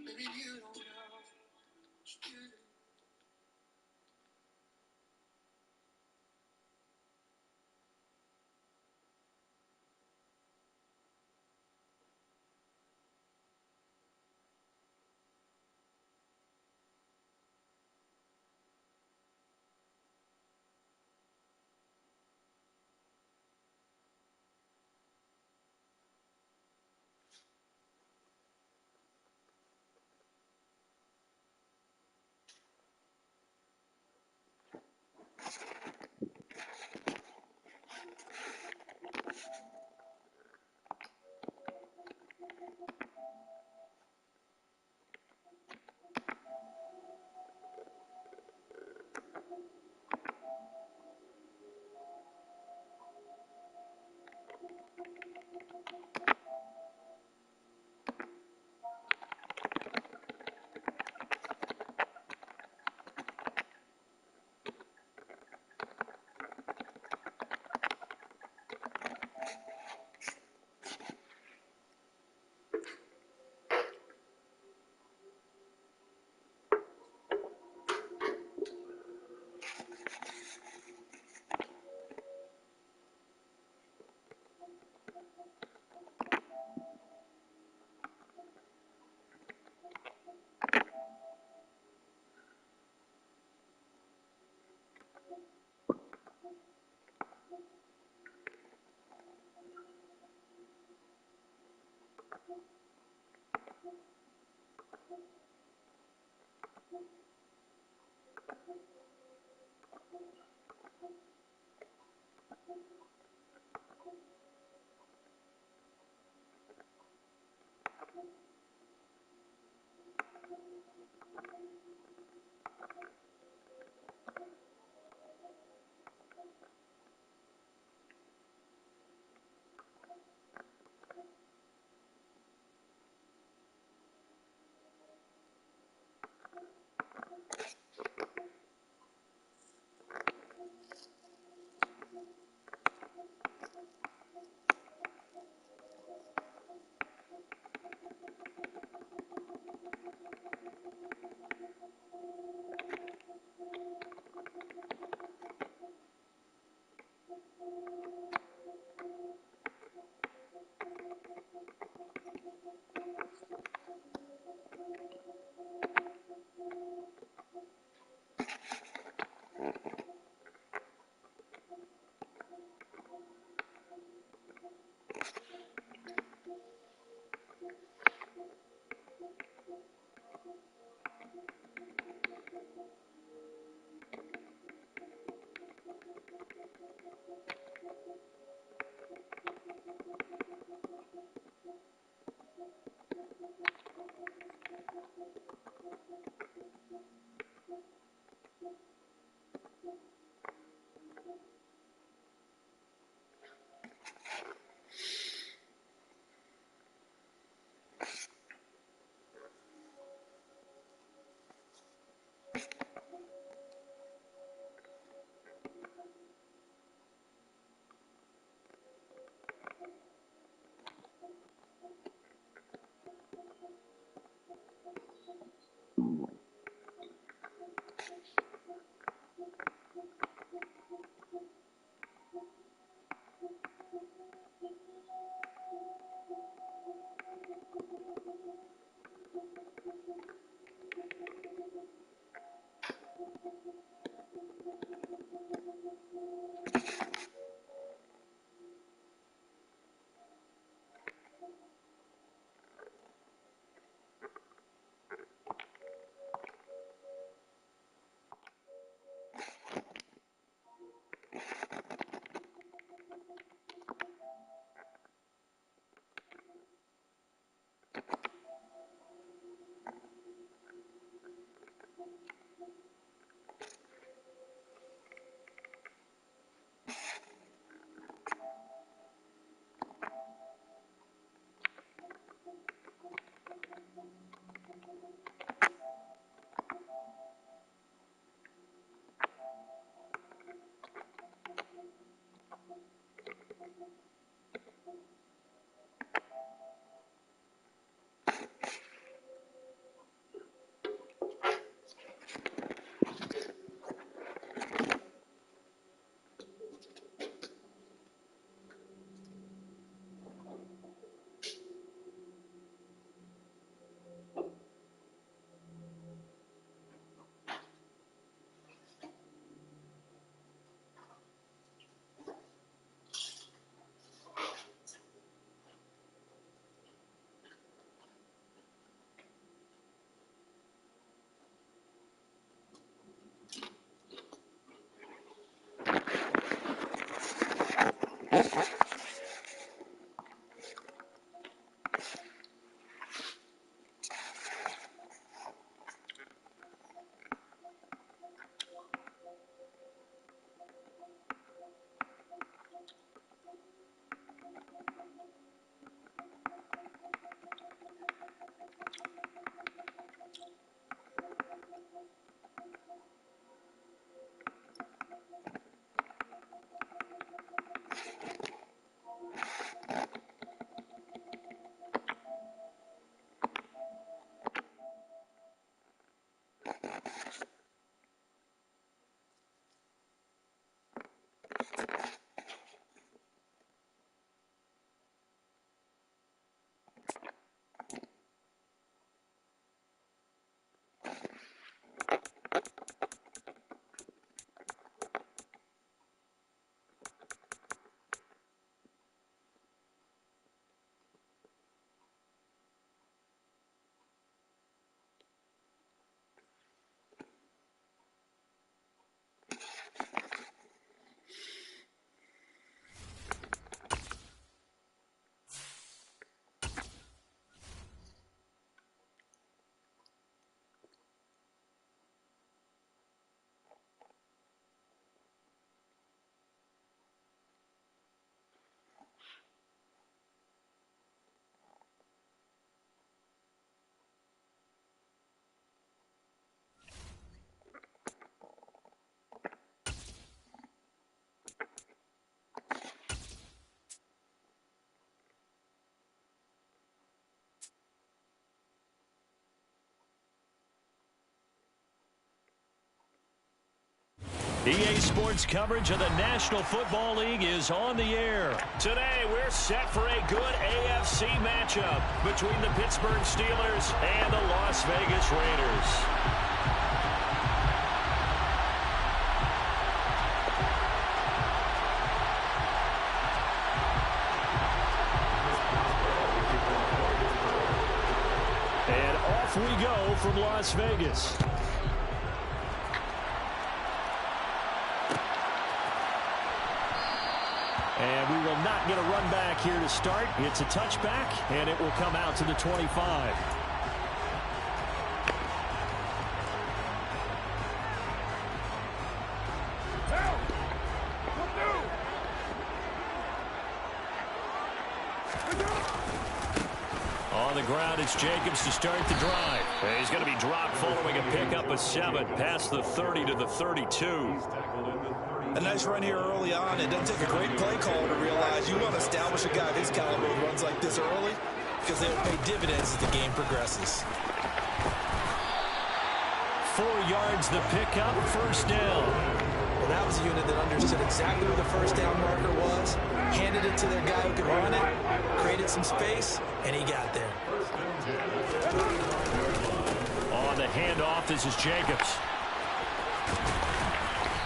Maybe you don't know. You do. EA Sports coverage of the National Football League is on the air. Today, we're set for a good AFC matchup between the Pittsburgh Steelers and the Las Vegas Raiders. And off we go from Las Vegas. And we will not get a run back here to start. It's a touchback, and it will come out to the 25. On the ground, it's Jacobs to start the drive. He's going to be dropped following a pickup of 7 past the 30 to the 32. A nice run here early on. It doesn't take a great play caller to realize you want to establish a guy of his caliber who runs like this early because they'll pay dividends as the game progresses. 4 yards the pickup, first down. Well, that was a unit that understood exactly where the first down marker was, handed it to their guy who could run it, created some space, and he got there. On the handoff, this is Jacobs.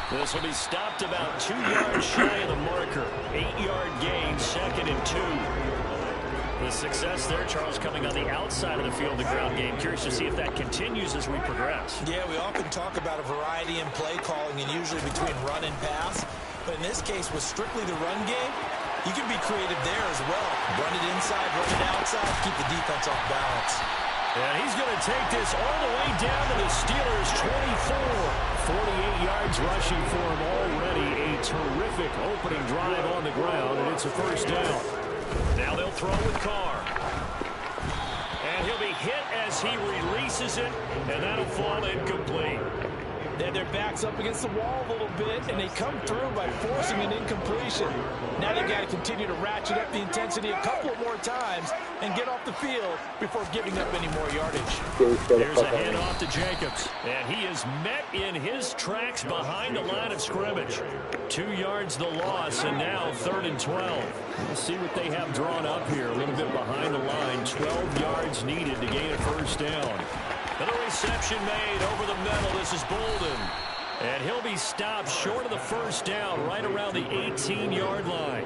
This will be stopped about 2 yards shy of the marker. 8-yard gain, 2nd and 2. The success there, Charles, coming on the outside of the field, the ground game. Curious to see if that continues as we progress. Yeah, we often talk about a variety in play calling and usually between run and pass. But in this case, with strictly the run game, you can be creative there as well. Run it inside, run it outside, keep the defense off balance. And he's going to take this all the way down to the Steelers' 24. 48 yards rushing for him already. A terrific opening drive on the ground, and it's a first down. Now they'll throw with Carr. And he'll be hit as he releases it, and that'll fall incomplete. They had their backs up against the wall a little bit, and they come through by forcing an incompletion. Now they've got to continue to ratchet up the intensity a couple more times and get off the field before giving up any more yardage. There's a handoff to Jacobs, and he is met in his tracks behind the line of scrimmage. 2 yards the loss, and now 3rd and 12. Let's see what they have drawn up here. A little bit behind the line. 12 yards needed to gain a first down. And a reception made over the middle. This is Bolden. And he'll be stopped short of the first down right around the 18-yard line.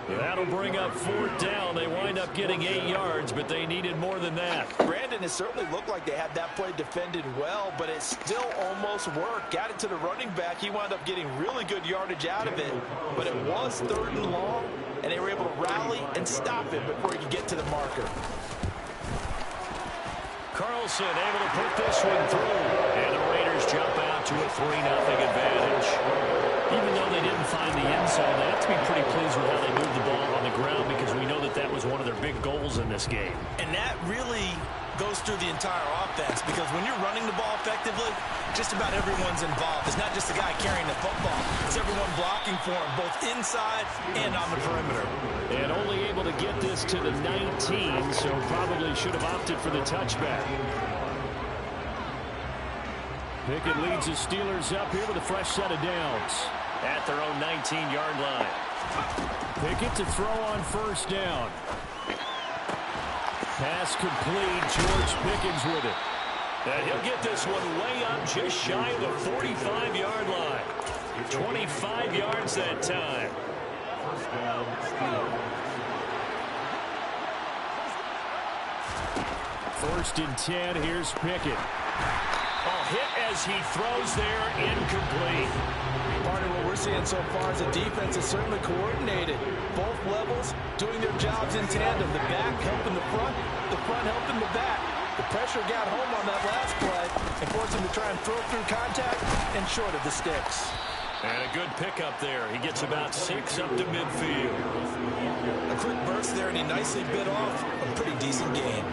That'll bring up 4th down. They wind up getting 8 yards, but they needed more than that. Brandon, it certainly looked like they had that play defended well, but it still almost worked. Got it to the running back. He wound up getting really good yardage out of it, but it was 3rd and long, and they were able to rally and stop it before he could get to the marker. Carlson able to put this one through. And the Raiders jump out to a 3-0 advantage. Even though they didn't find the end zone, they have to be pretty pleased with how they moved the ball on the ground because we know that that was one of their big goals in this game. And that really goes through the entire offense because when you're running the ball effectively, just about everyone's involved. It's not just the guy carrying the football. It's everyone blocking for him, both inside and on the perimeter. And only able to get this to the 19, so probably should have opted for the touchback. Pickett leads the Steelers up here with a fresh set of downs at their own 19-yard line. Pickett to throw on first down. Pass complete. George Pickens with it. And he'll get this one way up just shy of the 45-yard line. 25 yards that time. First and 10. Here's Pickett. Hit as he throws there, incomplete. Part of what we're seeing so far is the defense is certainly coordinated. Both levels doing their jobs in tandem. The back helping the front helping the back. The pressure got home on that last play and forced him to try and throw through contact and short of the sticks. And a good pickup there. He gets about 6 up to midfield. A quick burst there, and he nicely bit off a pretty decent gain.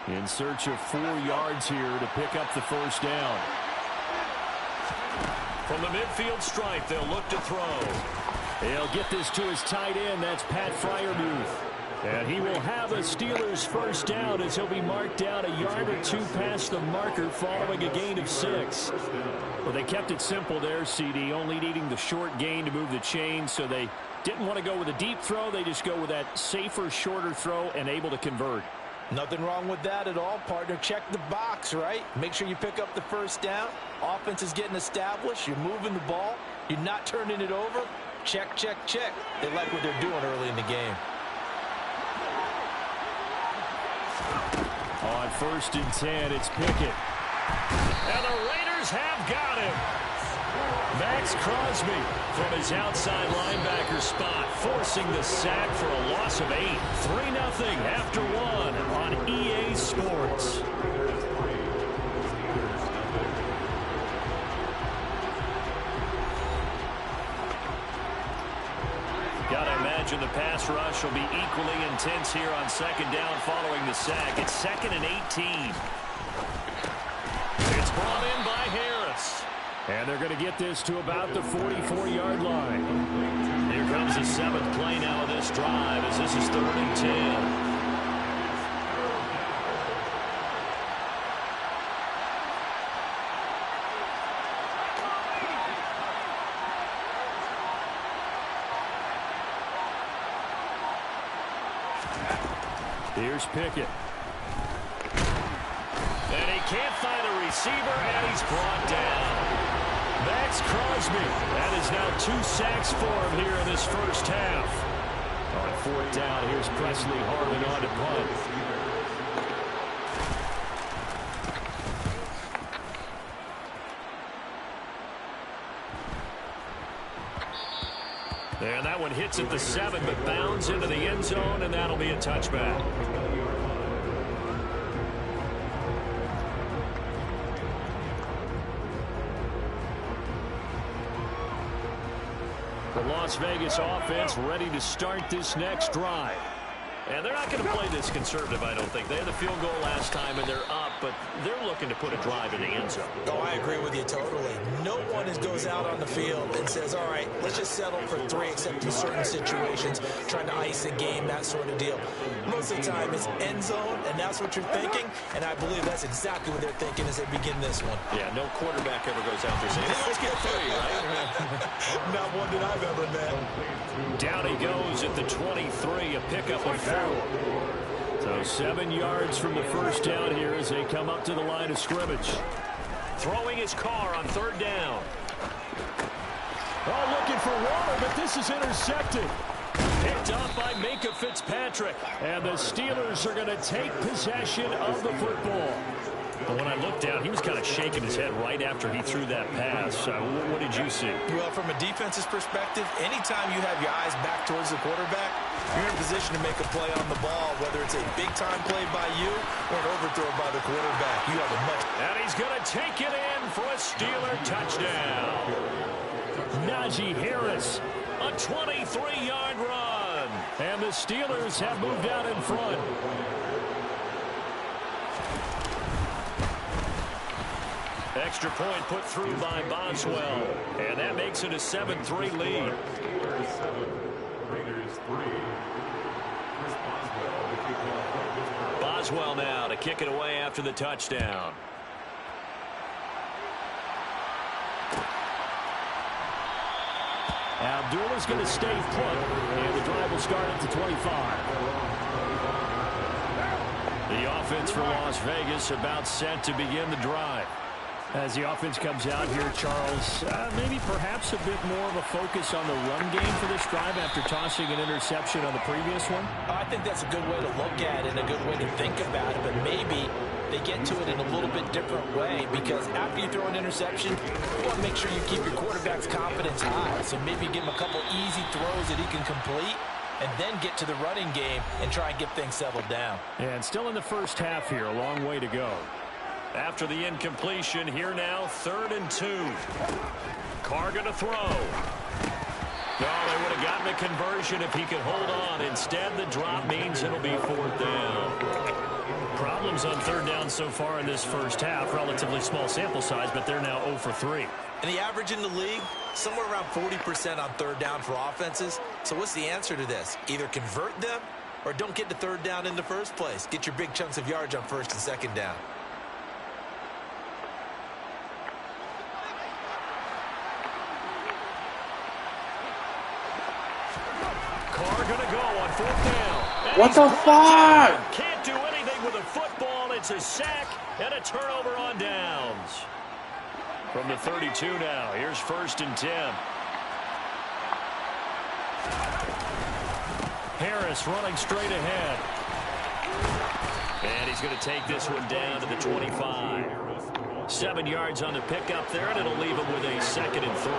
In search of 4 yards here to pick up the first down. From the midfield stripe, they'll look to throw. He'll get this to his tight end. That's Pat Freiermuth. And he will have a Steelers first down as he'll be marked down a yard or two past the marker following a gain of 6. Well, they kept it simple there, CD, only needing the short gain to move the chains, so they didn't want to go with a deep throw. They just go with that safer, shorter throw and able to convert. Nothing wrong with that at all, partner. Check the box, right? Make sure you pick up the first down. Offense is getting established. You're moving the ball. You're not turning it over. Check, check, check. They like what they're doing early in the game. On 1st and 10, it's Pickett. And the Raiders have got him. Max Crosby from his outside linebacker spot, forcing the sack for a loss of 8. 3-0 after 1 on EA Sports. Gotta imagine the pass rush will be equally intense here on 2nd down following the sack. It's 2nd and 18. It's brought in by Harris. And they're going to get this to about the 44-yard line. Here comes the 7th play now of this drive as this is 3rd and 10. Here's Pickett. And he can't find a receiver, and he's brought down. Max Crosby. That is now 2 sacks for him here in this first half. On 4th down, here's Presley Harvin on to punt. And that one hits at the 7, but bounds into the end zone, and that'll be a touchback. The Las Vegas offense ready to start this next drive. And they're not going to play this conservative, I don't think. They had the field goal last time, and they're up, but they're looking to put a drive in the end zone. Oh, I agree with you totally. No one goes out on the field and says, all right, let's just settle for 3, except in certain situations, trying to ice a game, that sort of deal. Most of the time, it's end zone, and that's what you're thinking, and I believe that's exactly what they're thinking as they begin this one. Yeah, no quarterback ever goes out there saying, hey, let's get 3, right? Not one that I've ever met. Down he goes at the 23, a pickup of 4. So 7 yards from the first down here as they come up to the line of scrimmage. Throwing his car on 3rd down. Oh, looking for water, but this is intercepted. Picked off by Minkah Fitzpatrick. And the Steelers are going to take possession of the football. But when I looked down, he was kind of shaking his head right after he threw that pass. What did you see? Well, from a defense's perspective, anytime you have your eyes back towards the quarterback, you're in a position to make a play on the ball, whether it's a big-time play by you or an overthrow by the quarterback. You have a much... And he's going to take it in for a Steeler touchdown. Najee Harris, a 23-yard run. And the Steelers have moved out in front. Extra point put through by Boswell. And that makes it a 7-3 lead. Boswell now to kick it away after the touchdown. Abdullah's going to stay put, and the drive will start at the 25. The offense for Las Vegas about set to begin the drive. As the offense comes out here, Charles, maybe perhaps a bit more of a focus on the run game for this drive after tossing an interception on the previous one? I think that's a good way to look at it and a good way to think about it, but maybe they get to it in a little bit different way because after you throw an interception, you want to make sure you keep your quarterback's confidence high. So maybe give him a couple easy throws that he can complete and then get to the running game and try and get things settled down. And still in the first half here, a long way to go. After the incompletion, here now, 3rd and 2. Carr going to throw. No, they would have gotten a conversion if he could hold on. Instead, the drop means it'll be 4th down. Problem attempts on third down so far in this first half. Relatively small sample size, but they're now 0 for 3. And the average in the league, somewhere around 40% on third down for offenses. So what's the answer to this? Either convert them or don't get to third down in the first place. Get your big chunks of yards on first and second down. Carr gonna go on fourth down. And What the fuck? Can't do anything with a football. It's a sack and a turnover on downs. From the 32 now, here's 1st and 10. Harris running straight ahead. And he's going to take this one down to the 25. 7 yards on the pickup there, and it'll leave him with a 2nd and 3.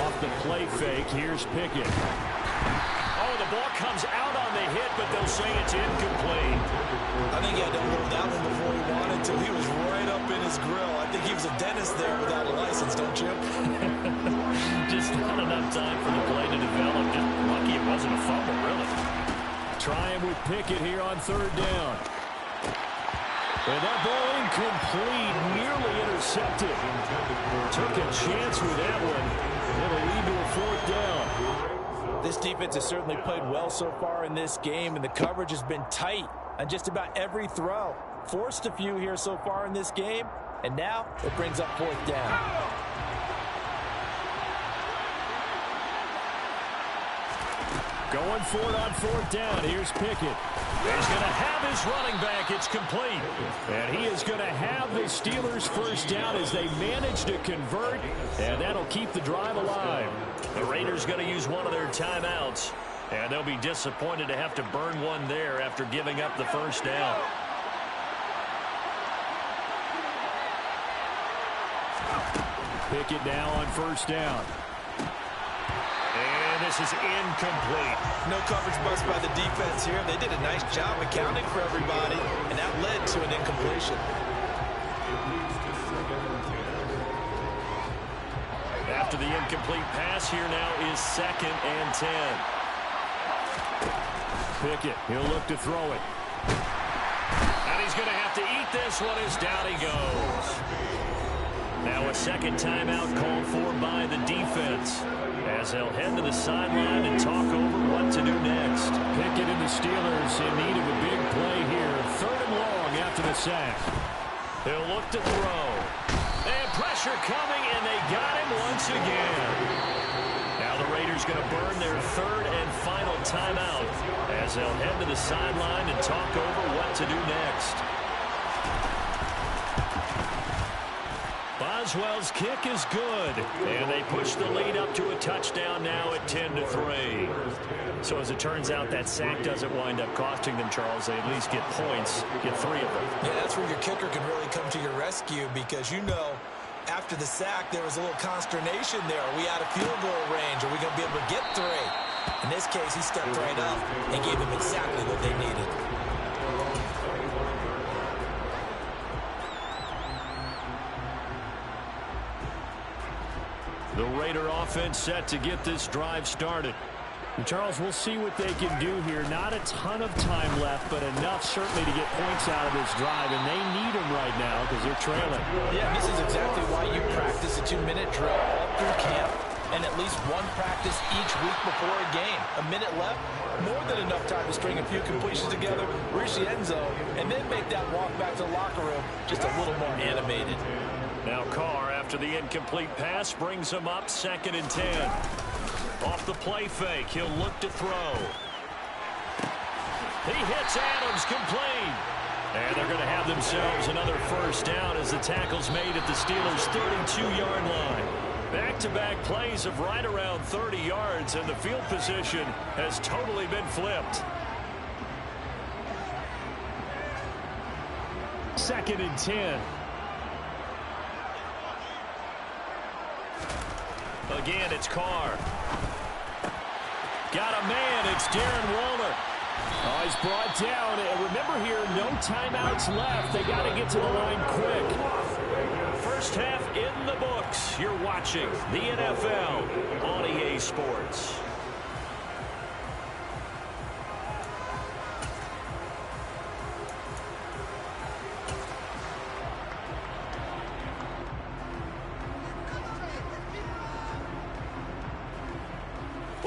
Off the play fake, here's Pickett. Oh, the ball comes out on the hit, but they'll say it's incomplete. I think he had to hold that one before he wanted to. He was right up in his grill. I think he was a dentist there without a license, don't you? Just not enough time for the play to develop. Just lucky it wasn't a fumble, really. Trying with Pickett here on third down. And that ball incomplete, nearly intercepted. Took a chance with that one. It'll lead to a 4th down. This defense has certainly played well so far in this game, and the coverage has been tight on just about every throw. Forced a few here so far in this game, and now it brings up 4th down. Going for it on 4th down. Here's Pickett. He's going to have his running back. It's complete. And he is going to have the Steelers' first down as they manage to convert, and that'll keep the drive alive. The Raiders going to use one of their timeouts, and they'll be disappointed to have to burn one there after giving up the first down. Pickett now on 1st down. And this is incomplete. No coverage bust by the defense here. They did a nice job accounting for everybody, and that led to an incompletion. After the incomplete pass, here now is 2nd and 10. Pickett, he'll look to throw it. And he's going to have to eat this one as down he goes. Now a 2nd timeout called for by the defense, as they'll head to the sideline and talk over what to do next. Pickett and the Steelers in need of a big play here. 3rd and long after the sack. He'll look to throw. And pressure coming, and they got him once again. Now the Raiders going to burn their 3rd and final timeout, as they'll head to the sideline and talk over what to do next. Boswell's kick is good, and they push the lead up to a touchdown now at 10-3. So as it turns out, that sack doesn't wind up costing them, Charles. They at least get points, get 3 of them. Yeah, that's where your kicker can really come to your rescue, because you know after the sack there was a little consternation there. Are we out of field goal range? Are we going to be able to get 3? In this case, he stepped right up and gave them exactly what they needed. The Raider offense set to get this drive started. And Charles, we'll see what they can do here. Not a ton of time left, but enough certainly to get points out of this drive, and they need them right now because they're trailing. Yeah, this is exactly why you practice a 2-minute drill all through camp and at least one practice each week before a game. A minute left, more than enough time to string a few completions together, reach the end zone, and then make that walk back to the locker room just a little more animated. Now Carr, after the incomplete pass, brings him up 2nd and 10. Off the play fake, he'll look to throw. He hits Adams, complete. And they're going to have themselves another first down as the tackle's made at the Steelers' 32-yard line. Back-to-back plays of right around 30 yards, and the field position has totally been flipped. 2nd and 10. Again, it's Carr. Got a man. It's Darren Waller. Oh, he's brought down. And remember here, no timeouts left. They got to get to the line quick. First half in the books. You're watching the NFL on EA Sports.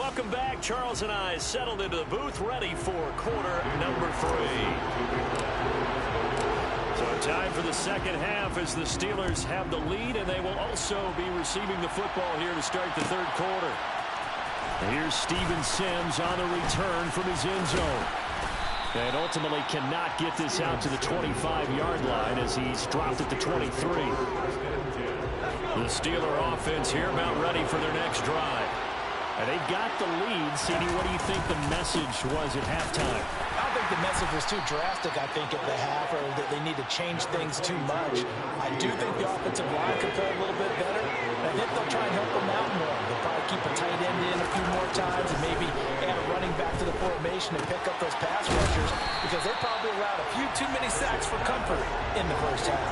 Welcome back. Charles and I settled into the booth, ready for quarter number 3. So time for the second half as the Steelers have the lead, and they will also be receiving the football here to start the third quarter. Here's Steven Sims on the return from his end zone. And ultimately cannot get this out to the 25-yard line as he's dropped at the 23. The Steeler offense here about ready for their next drive. And they've got the lead. CD, what do you think the message was at halftime? I don't think the message was too drastic, I think, at the half, or that they need to change things too much. I do think the offensive line could play a little bit better. I think they'll try and help them out more. They'll probably keep a tight end in a few more times and maybe add a running back to the formation and pick up those pass rushers because they probably allowed a few too many sacks for comfort in the first half.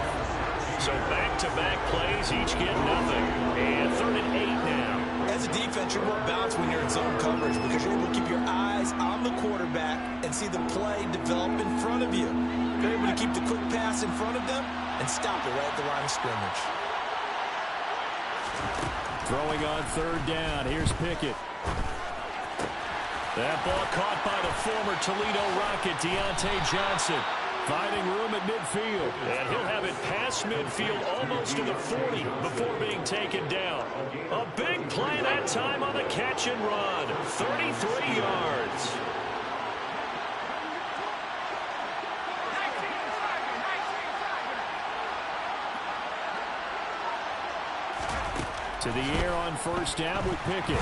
So back-to-back plays, each get nothing. And 3rd and 8 now. As a defense, you're more balanced when you're in zone coverage because you're able to keep your eyes on the quarterback and see the play develop in front of you. You're able to keep the quick pass in front of them and stop it right at the line of scrimmage. Throwing on 3rd down. Here's Pickett. That ball caught by the former Toledo Rocket, Deontay Johnson. Finding room at midfield. And he'll have it past midfield almost to the 40 before being taken down. A big play that time on the catch and run. 33 yards. To the air on 1st down with Pickett.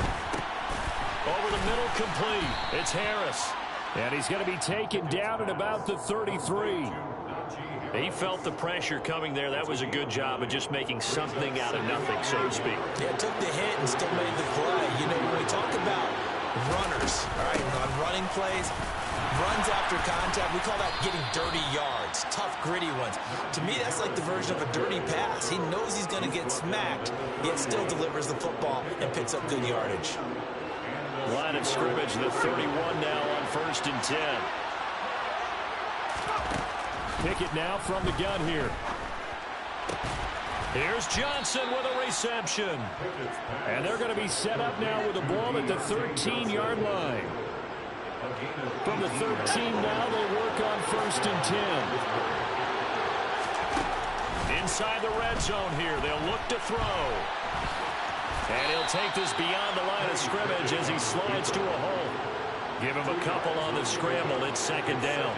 Over the middle, complete. It's Harris. And he's going to be taken down at about the 33. He felt the pressure coming there. That was a good job of just making something out of nothing, so to speak. Yeah, took the hit and still made the play. You know, when we talk about runners, all right, on running plays, runs after contact, we call that getting dirty yards, tough, gritty ones. To me, that's like the version of a dirty pass. He knows he's going to get smacked, yet still delivers the football and picks up good yardage. Line of scrimmage, the 31 now on 1st and 10. Pickett now from the gun here. Here's Johnson with a reception. And they're going to be set up now with the ball at the 13-yard line. From the 13 now, they work on 1st and 10. Inside the red zone here, they'll look to throw. And he'll take this beyond the line of scrimmage as he slides to a hole. Give him a couple on the scramble. It's 2nd down.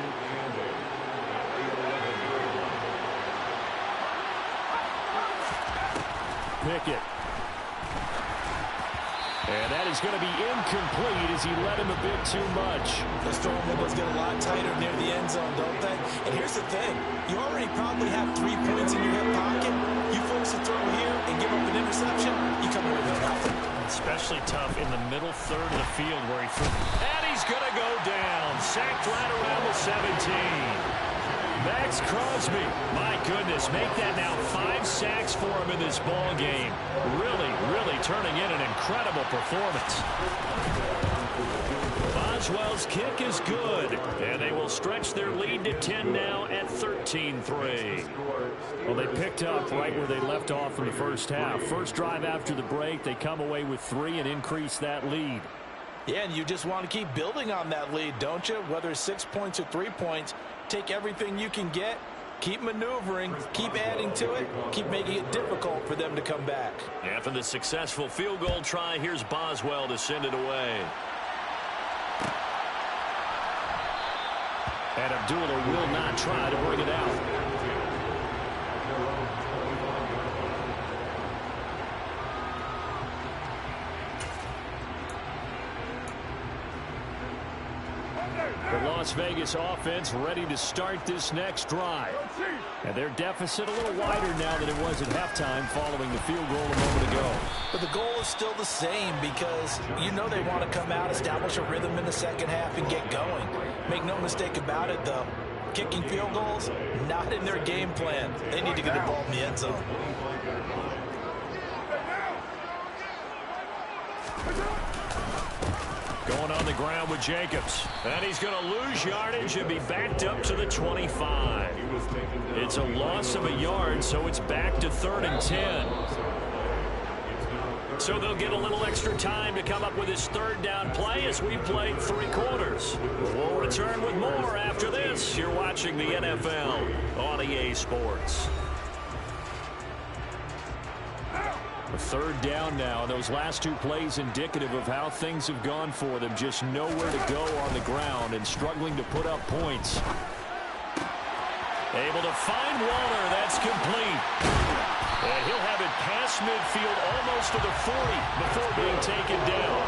Pickett. And that is going to be incomplete as he led him a bit too much. Those throwing windows get a lot tighter near the end zone, don't they? And here's the thing. You already probably have 3 points in your hip pocket. You folks to throw here and give up an interception, you come away with nothing. Especially tough in the middle third of the field where he threw. And he's going to go down. Sacked right around the 17. Max Crosby, my goodness, make that now 5 sacks for him in this ball game. Really turning in an incredible performance. Boswell's kick is good, and they will stretch their lead to 10 now at 13-3. Well, they picked up right where they left off in the first half. First drive after the break, they come away with 3 and increase that lead. Yeah, and you just want to keep building on that lead, don't you? Whether it's 6 points or 3 points, take everything you can get, keep maneuvering, keep adding to it, keep making it difficult for them to come back. After the successful field goal try, here's Boswell to send it away. And Abdullah will not try to bring it out. The Las Vegas offense ready to start this next drive. And their deficit a little wider now than it was at halftime following the field goal a moment ago. But the goal is still the same because you know they want to come out, establish a rhythm in the second half, and get going. Make no mistake about it, though. Kicking field goals, not in their game plan. They need to get the ball in the end zone. Going on the ground with Jacobs. And he's going to lose yardage and be backed up to the 25. It's a loss of a yard, so it's back to 3rd and 10. So they'll get a little extra time to come up with his third down play as we played 3 quarters. We'll return with more after this. You're watching the NFL on EA Sports. A third down now. Those last 2 plays indicative of how things have gone for them. Just nowhere to go on the ground and struggling to put up points. Able to find Waller. That's complete. And he'll have it past midfield almost to the 40 before being taken down.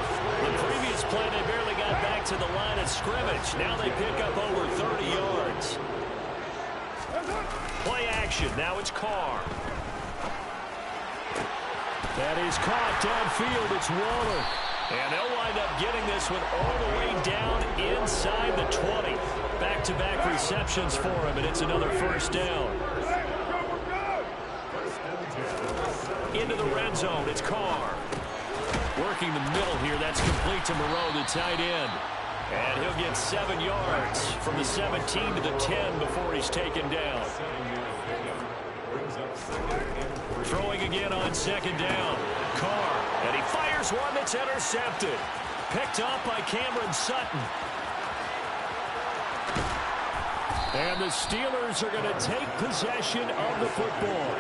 The previous play, they barely got back to the line of scrimmage. Now they pick up over 30 yards. Play action. Now it's Carr. That is caught downfield. It's Waller. And they'll wind up getting this one all the way down inside the 20. Back-to-back receptions for him, and it's another first down. Into the red zone. It's Carr. Working the middle here. That's complete to Moreau, the tight end. And he'll get 7 yards from the 17 to the 10 before he's taken down. Throwing again on second down. Carr. And he fires one that's intercepted. Picked up by Cameron Sutton. And the Steelers are going to take possession of the football.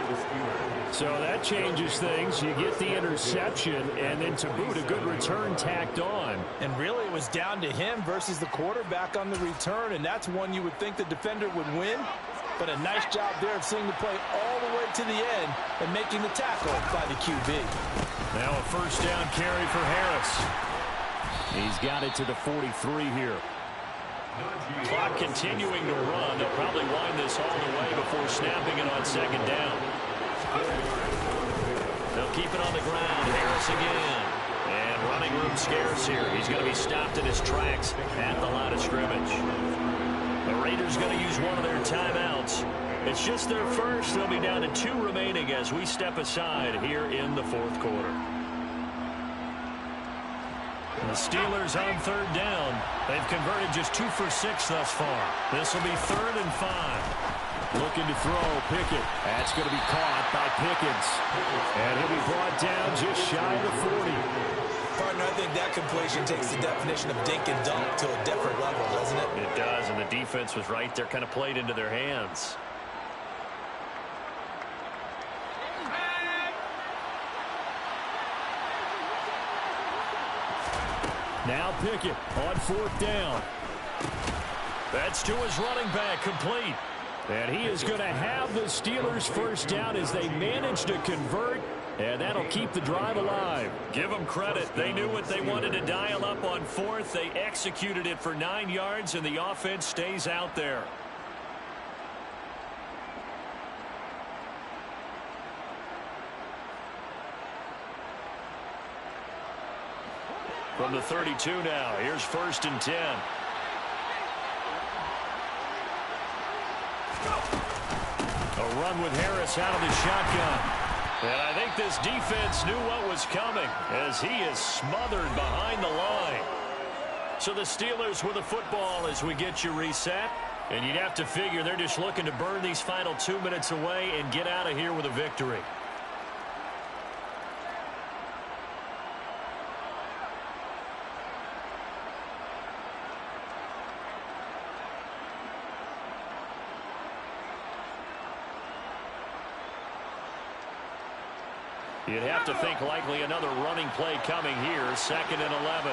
So that changes things. You get the interception, and then to boot, a good return tacked on. And really, it was down to him versus the quarterback on the return, and that's one you would think the defender would win. But a nice job there of seeing the play all the way to the end and making the tackle by the QB. Now a first down carry for Harris. He's got it to the 43 here. Clock continuing to run. They'll probably wind this all the way before snapping it on second down. They'll keep it on the ground. Harris again. And running room scarce here. He's going to be stopped in his tracks at the line of scrimmage. The Raiders going to use one of their timeouts. It's just their first. They'll be down to 2 remaining as we step aside here in the 4th quarter. And the Steelers on third down. They've converted just 2 for 6 thus far. This will be 3rd and 5. Looking to throw. Pickett. That's going to be caught by Pickens. And he'll be brought down just shy of the 40. Partner, I think that completion takes the definition of dink and dunk to a different level, doesn't it? It does, and the defense was right there, kind of played into their hands. Now Pickett on 4th down. That's to his running back, complete. And he is going to have the Steelers' first down as they manage to convert, and that'll keep the drive alive. Give them credit. They knew what they wanted to dial up on 4th. They executed it for 9 yards, and the offense stays out there. From the 32 now, here's 1st and 10. A run with Harris out of the shotgun. And I think this defense knew what was coming as he is smothered behind the line. So the Steelers with the football as we get you reset. And you'd have to figure they're just looking to burn these final 2 minutes away and get out of here with a victory. You'd have to think likely another running play coming here. 2nd and 11.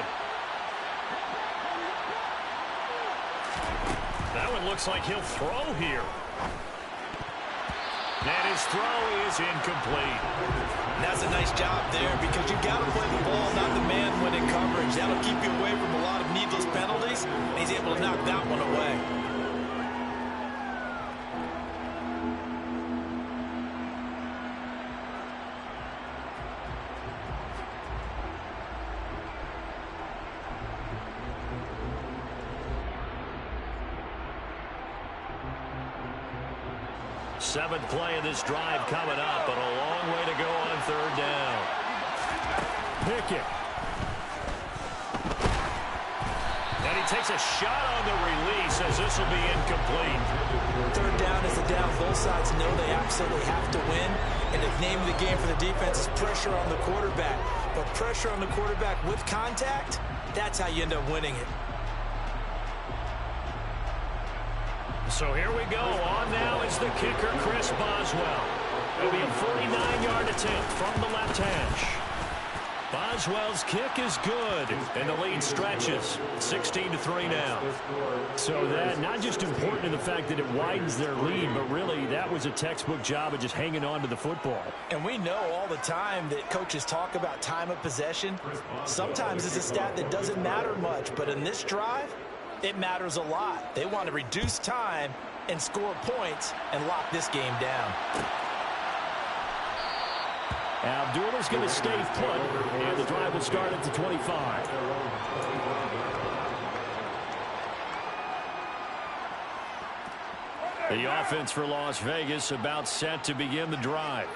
That one looks like he'll throw here. And his throw is incomplete. And that's a nice job there because you've got to play the ball, not the man when in coverage. That'll keep you away from a lot of needless penalties. And he's able to knock that one away. Seventh play of this drive coming up, but a long way to go on 3rd down. Pickett. And he takes a shot on the release as this will be incomplete. Third down is the down. Both sides know they absolutely have to win. And the name of the game for the defense is pressure on the quarterback. But pressure on the quarterback with contact, that's how you end up winning it. So here we go. On now is the kicker, Chris Boswell. It'll be a 49-yard attempt from the left hash. Boswell's kick is good, and the lead stretches. 16-3 now. So that not just important in the fact that it widens their lead, but really that was a textbook job of just hanging on to the football. And we know all the time that coaches talk about time of possession. Sometimes it's a stat that doesn't matter much, but in this drive, it matters a lot. They want to reduce time and score points and lock this game down. Abdullah's going to stay put, and the drive will start at the 25. The offense for Las Vegas about set to begin the drive.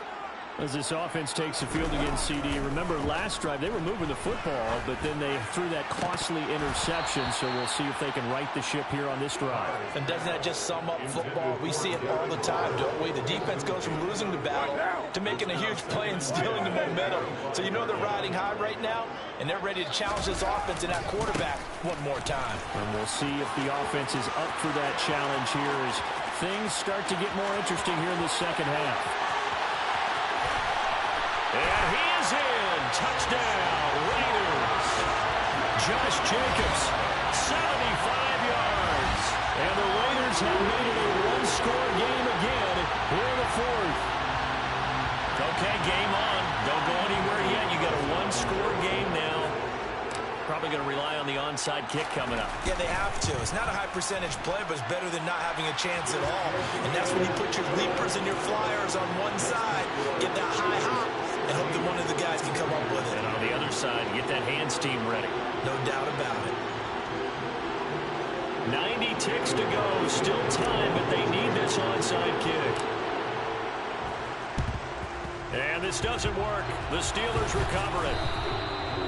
As this offense takes the field against CD, remember last drive they were moving the football, but then they threw that costly interception, so we'll see if they can right the ship here on this drive. And doesn't that just sum up football? We see it all the time, don't we? The defense goes from losing the battle to making a huge play and stealing the momentum. So you know they're riding high right now, and they're ready to challenge this offense and that quarterback one more time. And we'll see if the offense is up for that challenge here as things start to get more interesting here in the second half. And he is in. Touchdown, Raiders. Josh Jacobs, 75 yards. And the Raiders have made it a one-score game again here in the fourth. Okay, game on. Don't go anywhere yet. You got a one-score game now. Probably going to rely on the onside kick coming up. Yeah, they have to. It's not a high-percentage play, but it's better than not having a chance at all. And that's when you put your leapers and your flyers on one side, get that high hop, and hope that one of the guys can come up with it. And on the other side, get that hands team ready. No doubt about it. 90 ticks to go. Still time, but they need this onside kick. And this doesn't work. The Steelers recover it.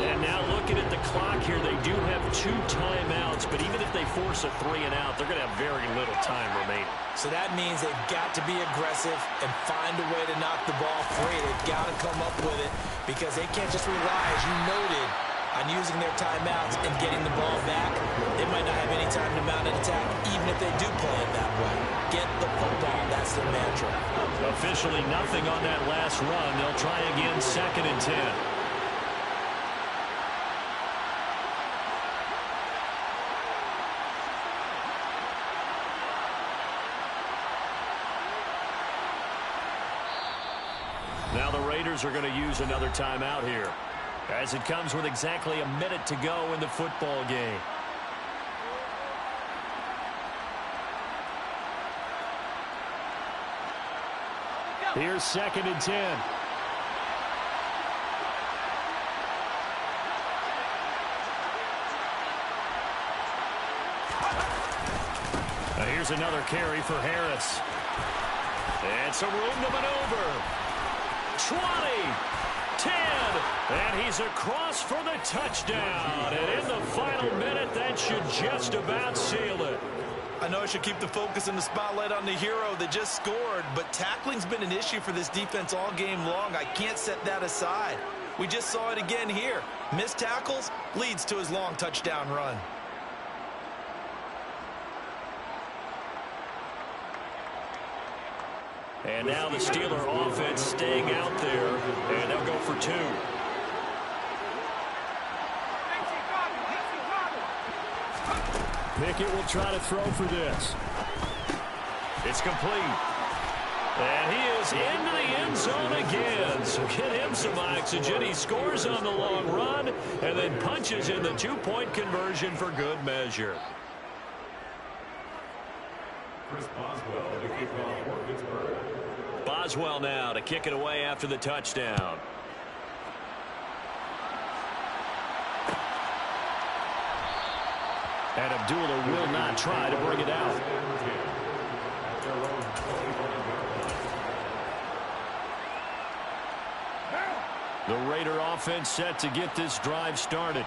And now looking at the clock here, they do have 2 timeouts, but even if they force a 3 and out, they're going to have very little time remaining. So that means they've got to be aggressive and find a way to knock the ball free. They've got to come up with it because they can't just rely, as you noted, on using their timeouts and getting the ball back. They might not have any time to mount an attack, even if they do play it that way. Get the football. That's their mantra. Officially nothing on that last run. They'll try again, 2nd and 10. Now the Raiders are going to use another timeout here, as it comes with exactly a minute to go in the football game. Here's 2nd and 10. Now here's another carry for Harris. And some room to maneuver. 20, 10, and he's across for the touchdown. And in the final minute, that should just about seal it. I know I should keep the focus and the spotlight on the hero that just scored, but tackling's been an issue for this defense all game long. I can't set that aside. We just saw it again here. Missed tackles leads to his long touchdown run. And now the Steeler offense staying out there, and they'll go for 2. Pickett will try to throw for this. It's complete. And he is into the end zone again. So get him some oxygen. He scores on the long run and then punches in the 2-point conversion for good measure. Chris Boswell to kick off for Pittsburgh. Boswell now to kick it away after the touchdown. And Abdullah will not try to bring it out. The Raider offense set to get this drive started.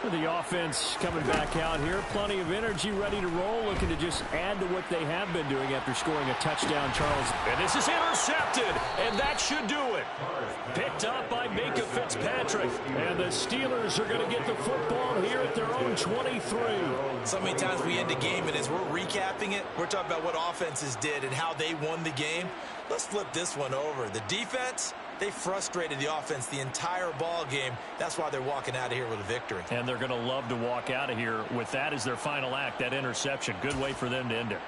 The offense coming back out here. Plenty of energy, ready to roll, looking to just add to what they have been doing after scoring a touchdown, Charles. And this is intercepted, and that should do it. Picked up by Minkah Fitzpatrick. And the Steelers are going to get the football here at their own 23. So many times we end a game, and as we're recapping it, we're talking about what offenses did and how they won the game. Let's flip this one over. The defense, they frustrated the offense the entire ball game. That's why they're walking out of here with a victory. And they're going to love to walk out of here with that as their final act, that interception. Good way for them to end it.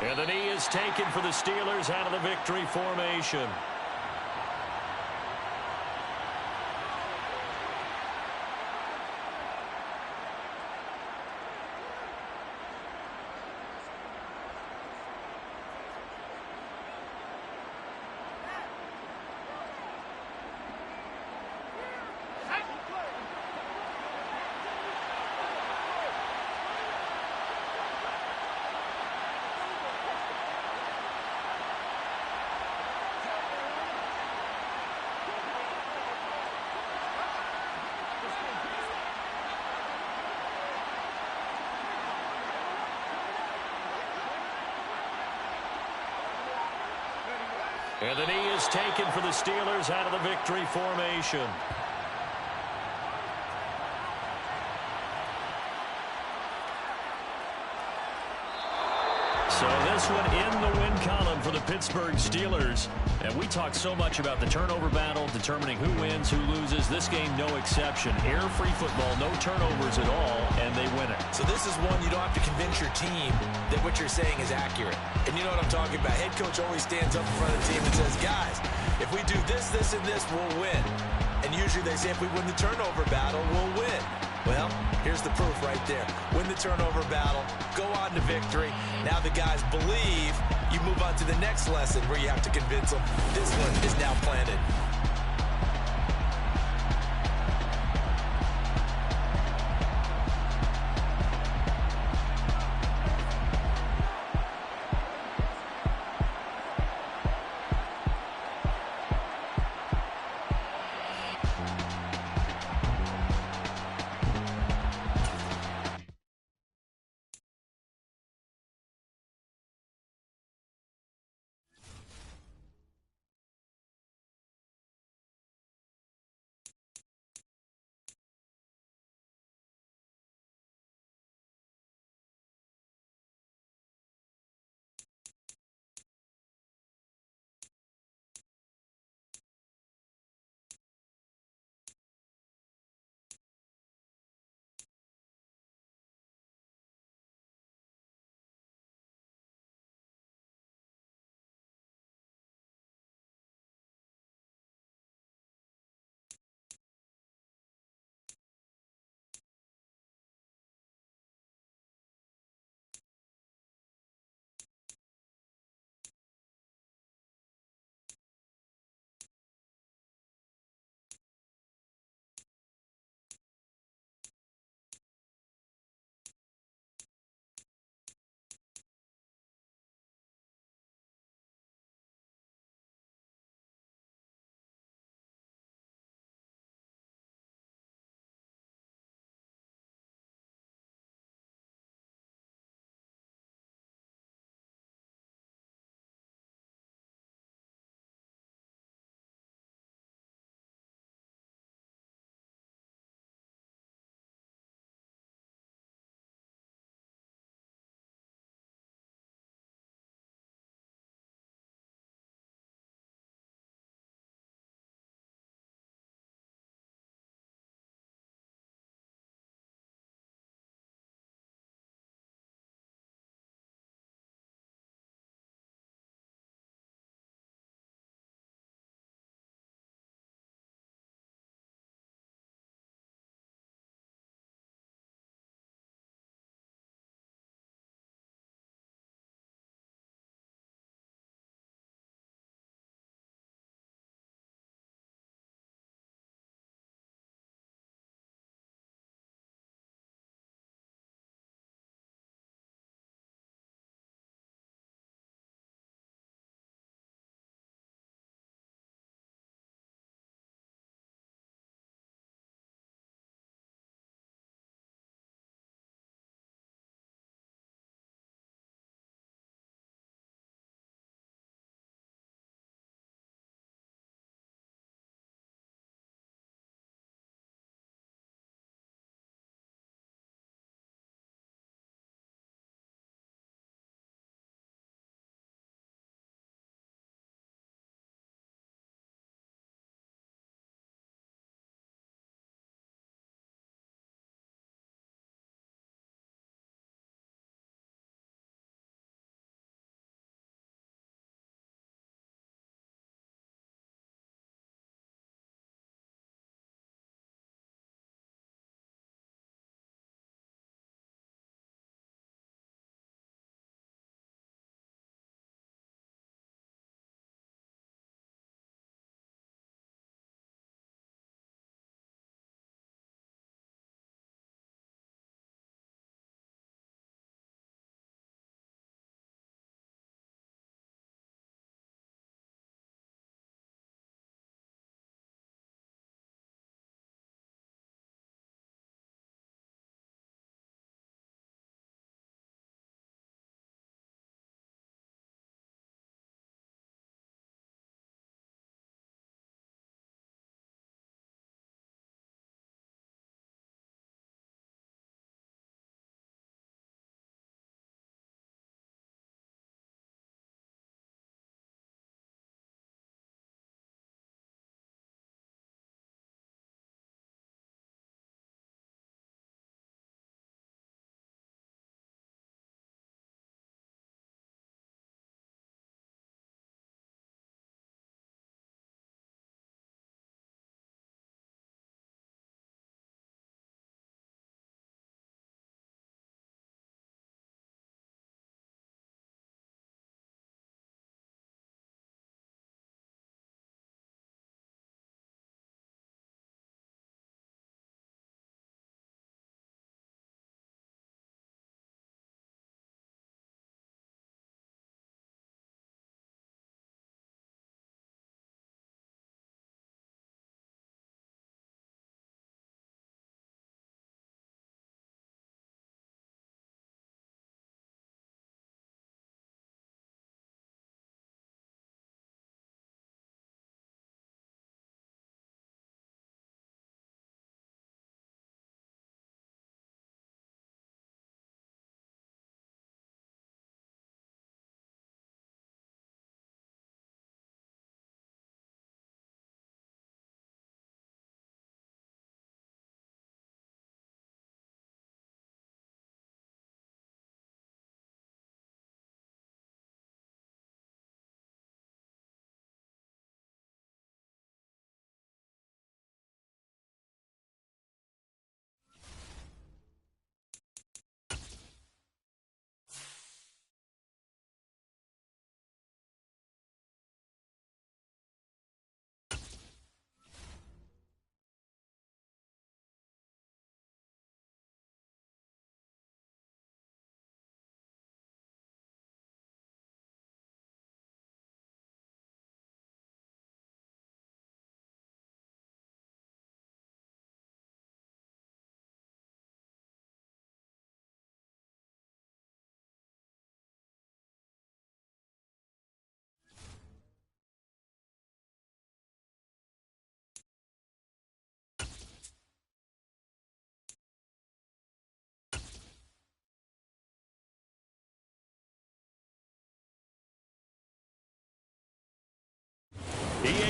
And the knee is taken for the Steelers out of the victory formation. And the knee is taken for the Steelers out of the victory formation. So this one in the win column for the Pittsburgh Steelers. And we talked so much about the turnover battle, determining who wins, who loses. This game, no exception. Air-free football, no turnovers at all, and they win it. So this is one you don't have to convince your team that what you're saying is accurate. And you know what I'm talking about. Head coach always stands up in front of the team and says, guys, if we do this, this, and this, we'll win. And usually they say if we win the turnover battle, we'll win. Well, here's the proof right there. Win the turnover battle, go on to victory. Now the guys believe. You move on to the next lesson where you have to convince them this one is now planted.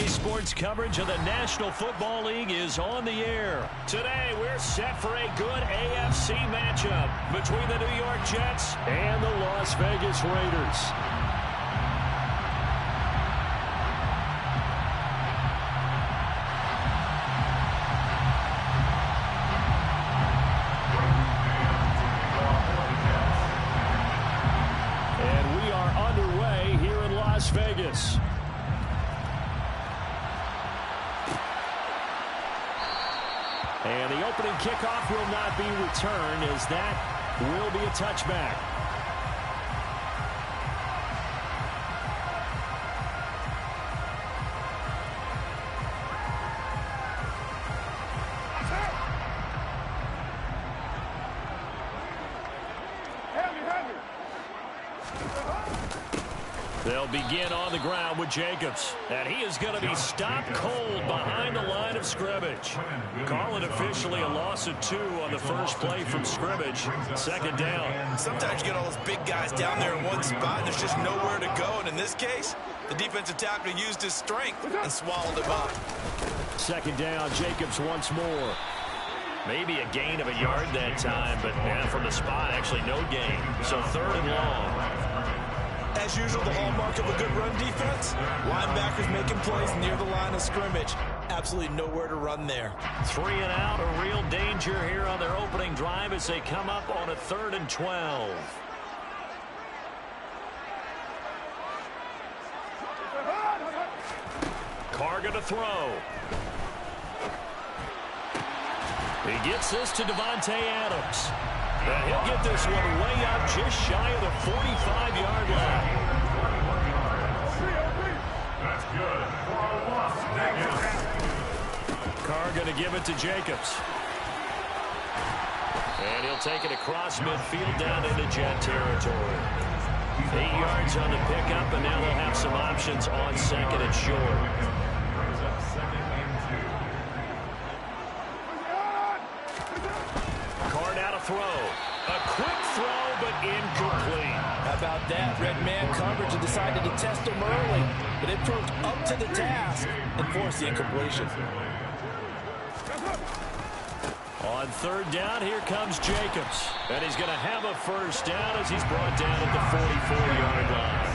Sports coverage of the National Football League is on the air. Today, we're set for a good AFC matchup between the New York Jets and the Las Vegas Raiders. And we are underway here in Las Vegas. And the opening kickoff will not be returned, as that will be a touchback. They'll begin on the ground with Jacobs. And he is going to be stopped cold behind the line of scrimmage. Call it officially a loss of 2 on the first play from scrimmage. Second down. Sometimes you get all those big guys down there in one spot, and there's just nowhere to go. And in this case, the defensive tackle used his strength and swallowed him up. Second down, Jacobs once more. Maybe a gain of a yard that time, but from the spot, actually no gain. So third and long. As usual, the hallmark of a good run defense, linebackers making plays near the line of scrimmage. Absolutely nowhere to run there. 3 and out, a real danger here on their opening drive as they come up on a 3rd and 12. Carr to throw. He gets this to Davante Adams. And he'll get this one way up just shy of the 45-yard line. That's good. Carr going to give it to Jacobs. And he'll take it across midfield down into Jet territory. 8 yards on the pickup, and now they'll have some options on 2nd and short. Throw. A quick throw, but incomplete. How about that? Red man coverage and decided to test him early, but it proved up to the task and forced the incompletion. On 3rd down, here comes Jacobs. And he's going to have a first down as he's brought down at the 44-yard line.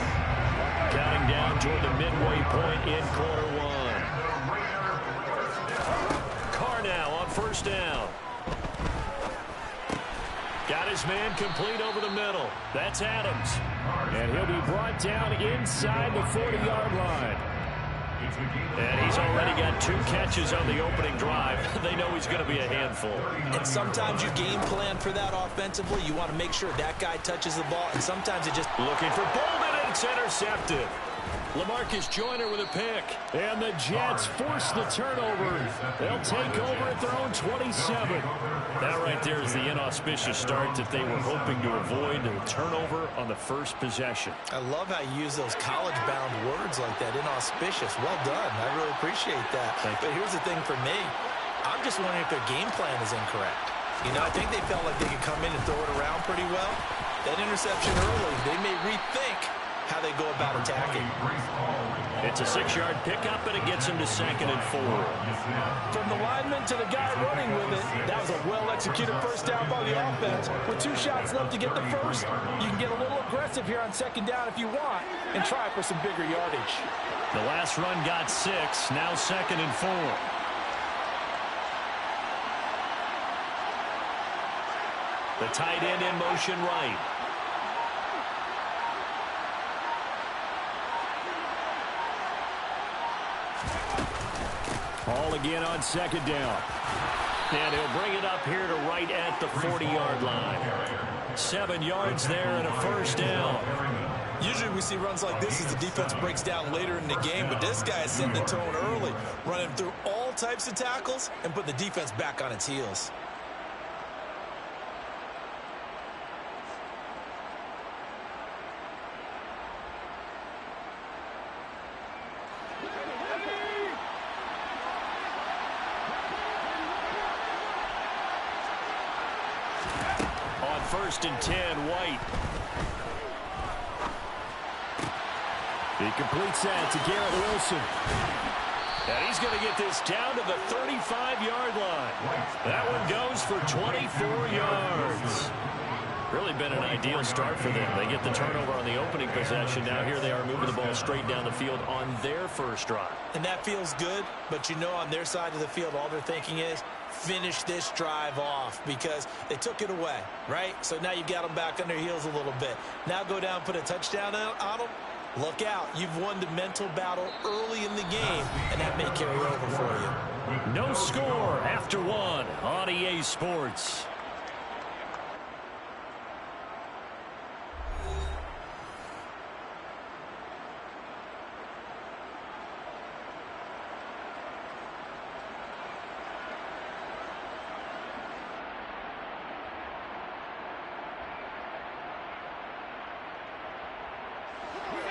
Counting down toward the midway point in quarter 1. Carr now on 1st down. Got his man complete over the middle. That's Adams. And he'll be brought down inside the 40-yard line. And he's already got 2 catches on the opening drive. They know he's going to be a handful. And sometimes you game plan for that offensively. You want to make sure that guy touches the ball, and sometimes it just... Looking for Bolden, and it's intercepted. LaMarcus Joyner with a pick. And the Jets force the turnover. They'll take over at their own 27. That right there is the inauspicious start that they were hoping to avoid. A turnover on the first possession. I love how you use those college-bound words like that, inauspicious. Well done. I really appreciate that. But here's the thing for me. I'm just wondering if their game plan is incorrect. You know, I think they felt like they could come in and throw it around pretty well. That interception early, they may rethink how they go about attacking. It's a 6-yard pickup, and it gets him to 2nd and 4. From the lineman to the guy running with it, that was a well-executed first down by the offense. With 2 shots left to get the first, you can get a little aggressive here on 2nd down if you want and try for some bigger yardage. The last run got 6, now 2nd and 4. The tight end in motion right. Hall again on 2nd down. And he'll bring it up here to right at the 40-yard line. 7 yards there and a first down. Usually we see runs like this as the defense breaks down later in the game, but this guy is setting the tone early, running through all types of tackles and putting the defense back on its heels. On 1st and 10, White. He completes that to Garrett Wilson. And he's going to get this down to the 35-yard line. That one goes for 24 yards. Really been an ideal start for them. They get the turnover on the opening possession. Now here they are moving the ball straight down the field on their first drive. And that feels good, but you know on their side of the field, all they're thinking is finish this drive off because they took it away, right? So now you've got them back on their heels a little bit. Now go down, put a touchdown on them. Look out. You've won the mental battle early in the game, and that may carry over for you. No score after one on EA Sports.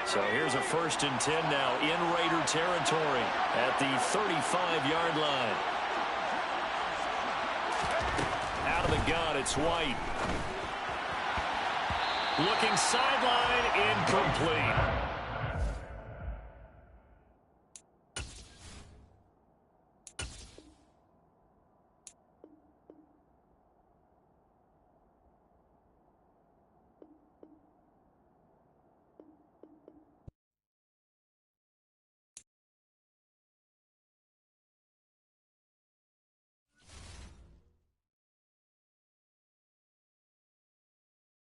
So here's a 1st and 10 now in Raider territory at the 35-yard line. Out of the gun, it's White. Looking sideline, incomplete.